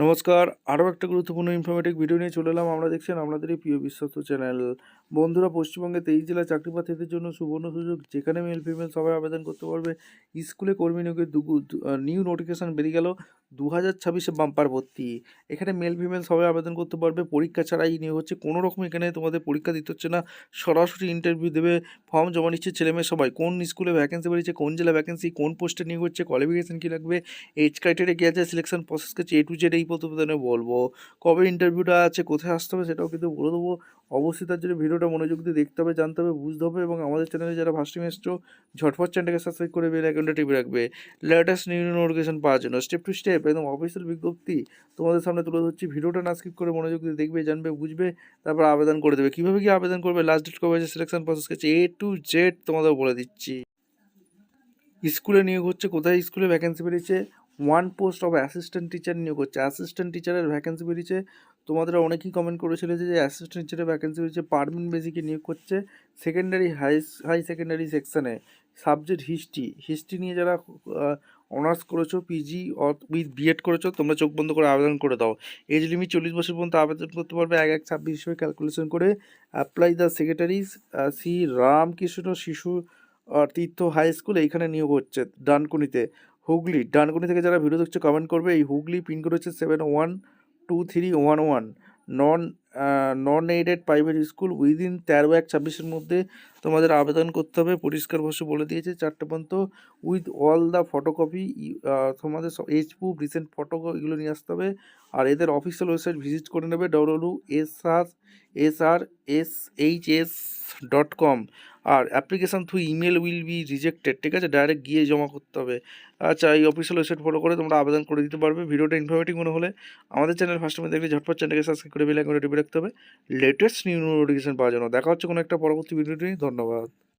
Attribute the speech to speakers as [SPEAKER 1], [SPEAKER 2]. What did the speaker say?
[SPEAKER 1] নমস্কার, আরও একটা গুরুত্বপূর্ণ ইনফরমেটিভ ভিডিও নিয়ে চলে এলাম। আমরা দেখছেন আপনাদেরই প্রিয় বিশ্বস্ত চ্যানেল। বন্ধুরা, পশ্চিমবঙ্গে 23 জেলা চাকরি প্রার্থীদের জন্য সুবর্ণ সুযোগ, যেখানে মেল ফিমেল সবাই আবেদন করতে পারবে। স্কুলে কর্মী নিয়োগের নিউ নোটিফিকেশান বেরিয়ে গেল। 2026-এ বাম্পার ভর্তি। এখানে মেল ফিমেল সবাই আবেদন করতে পারবে, পরীক্ষা ছাড়াই নিয়োগ হচ্ছে। কোনো রকম এখানে তোমাদের পরীক্ষা দিতে হচ্ছে না, সরাসরি ইন্টারভিউ দেবে। ফর্ম জমা নিচ্ছে ছেলেমেয়ে সবাই। কোন স্কুলে ভ্যাকেন্সি বেরিয়েছে, কোন জেলা ভ্যাকেন্সি, কোন পোস্টে নিয়োগ হচ্ছে, কোয়ালিফিকেশান কী লাগবে, এজ ক্রাইটেরিয়া কী আছে, সিলেকশন প্রসেস কিছু A to Z এই প্রতিবেদনে বলবো। কবে ইন্টারভিউটা আছে, কোথায় আসতে হবে সেটাও কিন্তু বলে দেবো। অবশ্যই তার জন্য ভিডিওটা মনোযোগ দিয়ে দেখতে হবে, জানতে হবে, বুঝতে হবে। এবং আমাদের চ্যানেলে যারা ফার্স্ট টাইম এসছো, ঝটফট চ্যানেলটাকে সাবস্ক্রাইব করে বেল আইকনটা টিপে রাখবে লেটেস্ট নিউ নোটিফিকেশন পাওয়ার জন্য। স্টেপ টু স্টেপ একদম অফিসিয়াল বিজ্ঞপ্তি তোমাদের সামনে তুলে ধরছি। ভিডিওটা না স্কিপ করে মনোযোগ দিয়ে দেখবে, জানবে, বুঝবে, তারপর আবেদন করে দেবে। কীভাবে কি আবেদন করবে, লাস্ট ডেট কবে আছে, সিলেকশন প্রসেস কিছু A to Z তোমাদের বলে দিচ্ছি। স্কুলে নিয়োগ হচ্ছে, কোথায় স্কুলে ভ্যাকেন্সি বেরিয়েছে, one post of assistant teacher নিয়োগ হচ্ছে। অ্যাসিস্ট্যান্ট টিচারের ভ্যাকেন্সি বেরিয়েছে। তোমাদের অনেকেই কমেন্ট করেছিল যে অ্যাসিস্ট্যান্ট টিচারের ভ্যাকেন্সি বেরিয়েছে, পারমানেন্ট বেসিকে নিয়োগ করছে। সেকেন্ডারি হাই সেকেন্ডারি সেকশনে সাবজেক্ট হিস্ট্রি নিয়ে যারা অনার্স করেছো, পিজি উইথ বিএড করেছো, তোমরা চোখ বন্ধ করে আবেদন করে দাও। এজ লিমিট 40 বছর পর্যন্ত আবেদন করতে পারবে। 1/1/26 হিসেবে ক্যালকুলেশন করে apply the secretaries Shri Ramakrishna শিশু তীর্থ হাই স্কুল, এইখানে নিয়োগ হচ্ছে ডানকুনিতে। ডানকুনি থেকে যারা ভিডিও দেখছে কমেন্ট করবে। এই হুগলি পিনকোড হচ্ছে 712311। নন এইডেড প্রাইভেট স্কুল। উইদিন 13/1/26-এর মধ্যে তোমাদের আবেদন করতে হবে। পরিষ্কার ভাষে বলে দিয়েছে 4টে পর্যন্ত। উইথ অল দ্য ফটোকপি, তোমাদের এজ প্রুফ, রিসেন্ট ফটো এগুলো নিয়ে আসতে হবে। আর এদের অফিসিয়াল ওয়েবসাইট ভিজিট করে নেবে www.srshs.com। আর application through email will be rejected, ঠিক আছে? ডাইরেক্ট গিয়ে জমা করতে হবে। আচ্ছা, এই অফিসিয়াল ওয়েবসাইট ফলো করে তোমরা আবেদন করে দিতে পারবে। ভিডিওটা ইনফরমেটিভ মনে হলে আমাদের চ্যানেল ফার্স্ট টাইম দেখলে ঝটপট চ্যানেলকে সাবস্ক্রাইব করে বেল আইকনটা টিপে রাখতে হবে লেটেস্ট নিউ নোটিফিকেশন পাওয়ার জন্য। দেখা হচ্ছে কোনো একটা পরবর্তী ভিডিওটি। ধন্যবাদ।